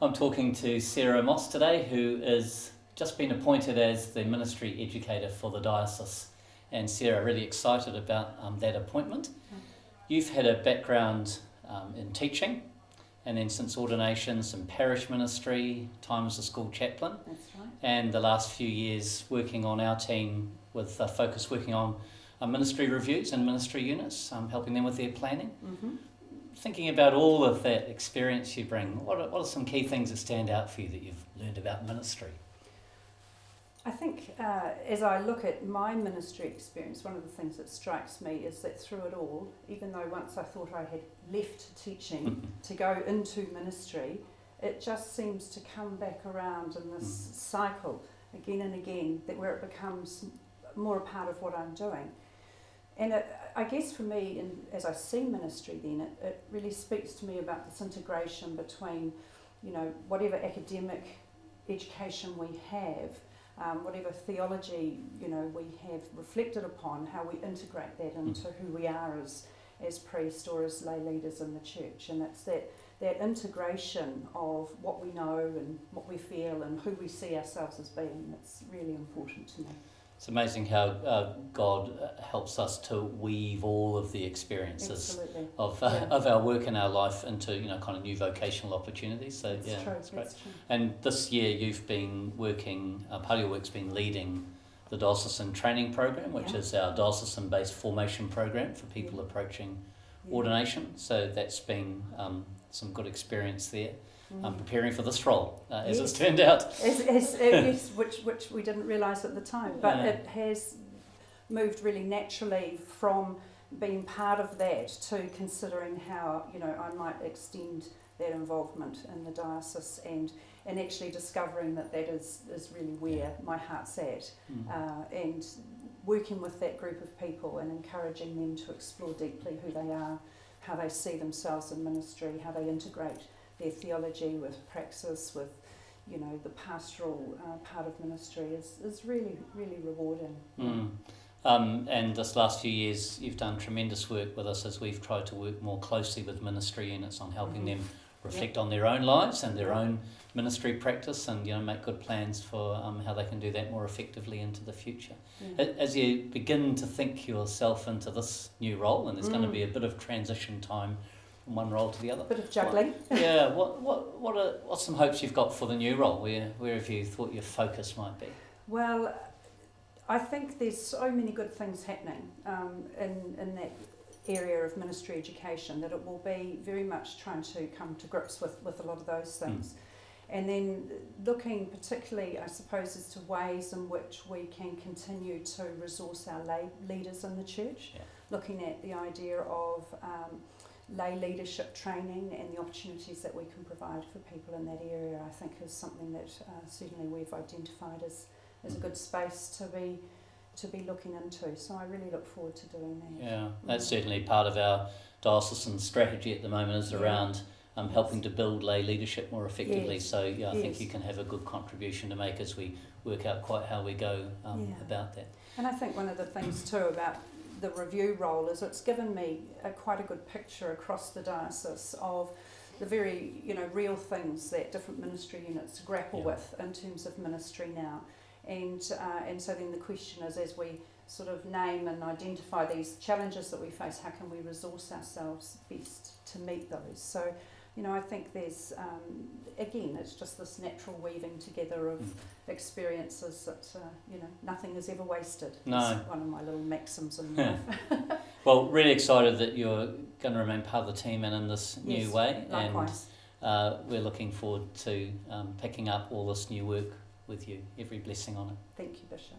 I'm talking to Sarah Moss today, who has just been appointed as the ministry educator for the diocese. And Sarah, really excited about that appointment. You've had a background in teaching, and then since ordination, some parish ministry, time as a school chaplain. That's right. And the last few years working on our team with focus working on ministry reviews and ministry units, helping them with their planning. Mm-hmm. Thinking about all of that experience you bring, what are some key things that stand out for you that you've learned about ministry? I think as I look at my ministry experience, one of the things that strikes me is that through it all, even though once I thought I had left teaching to go into ministry, it just seems to come back around in this cycle again and again, that where it becomes more a part of what I'm doing. And I guess for me, as I see ministry then, it really speaks to me about this integration between, whatever academic education we have, whatever theology, we have reflected upon, how we integrate that into who we are as priests or as lay leaders in the church. And it's that integration of what we know and what we feel and who we see ourselves as being, that's really important to me. It's amazing how God helps us to weave all of the experiences of our work and our life into kind of new vocational opportunities. So that's true, it's great. that's true. And this year you've been working, part of your work's been leading the diocesan training program, which is our diocesan-based formation program for people approaching ordination. So that's been some good experience there. Preparing for this role, as it's turned out. Yes, which we didn't realise at the time, but it has moved really naturally from being part of that to considering how I might extend that involvement in the diocese and actually discovering that is really where my heart's at, and working with that group of people and encouraging them to explore deeply who they are, how they see themselves in ministry, how they integrate their theology with praxis, with the pastoral part of ministry is really, really rewarding. And this last few years you've done tremendous work with us as we've tried to work more closely with ministry units on helping them reflect on their own lives and their own ministry practice and make good plans for how they can do that more effectively into the future. As you begin to think yourself into this new role, and there's going to be a bit of transition time from one role to the other. Bit of juggling. What's some hopes you've got for the new role? Where have you thought your focus might be? Well, I think there's so many good things happening in that area of ministry education that it will be very much trying to come to grips with a lot of those things. And then looking particularly, I suppose, as to ways in which we can continue to resource our lay leaders in the church, looking at the idea of lay leadership training and the opportunities that we can provide for people in that area, I think is something that certainly we've identified as a good space to be looking into. So I really look forward to doing that. Yeah, that's certainly part of our diocesan strategy at the moment is around helping to build lay leadership more effectively. Yes. So I think you can have a good contribution to make as we work out quite how we go about that. And I think one of the things too about the review role is it's given me quite a good picture across the diocese of the very real things that different ministry units grapple with in terms of ministry now. And so then the question is, as we sort of name and identify these challenges that we face, how can we resource ourselves best to meet those? So, I think there's, again, it's just this natural weaving together of experiences that, nothing is ever wasted. No. It's one of my little maxims in life. Well, really excited that you're going to remain part of the team and in this new way. Likewise. And we're looking forward to picking up all this new work with you. Every blessing on it. Thank you, Bishop.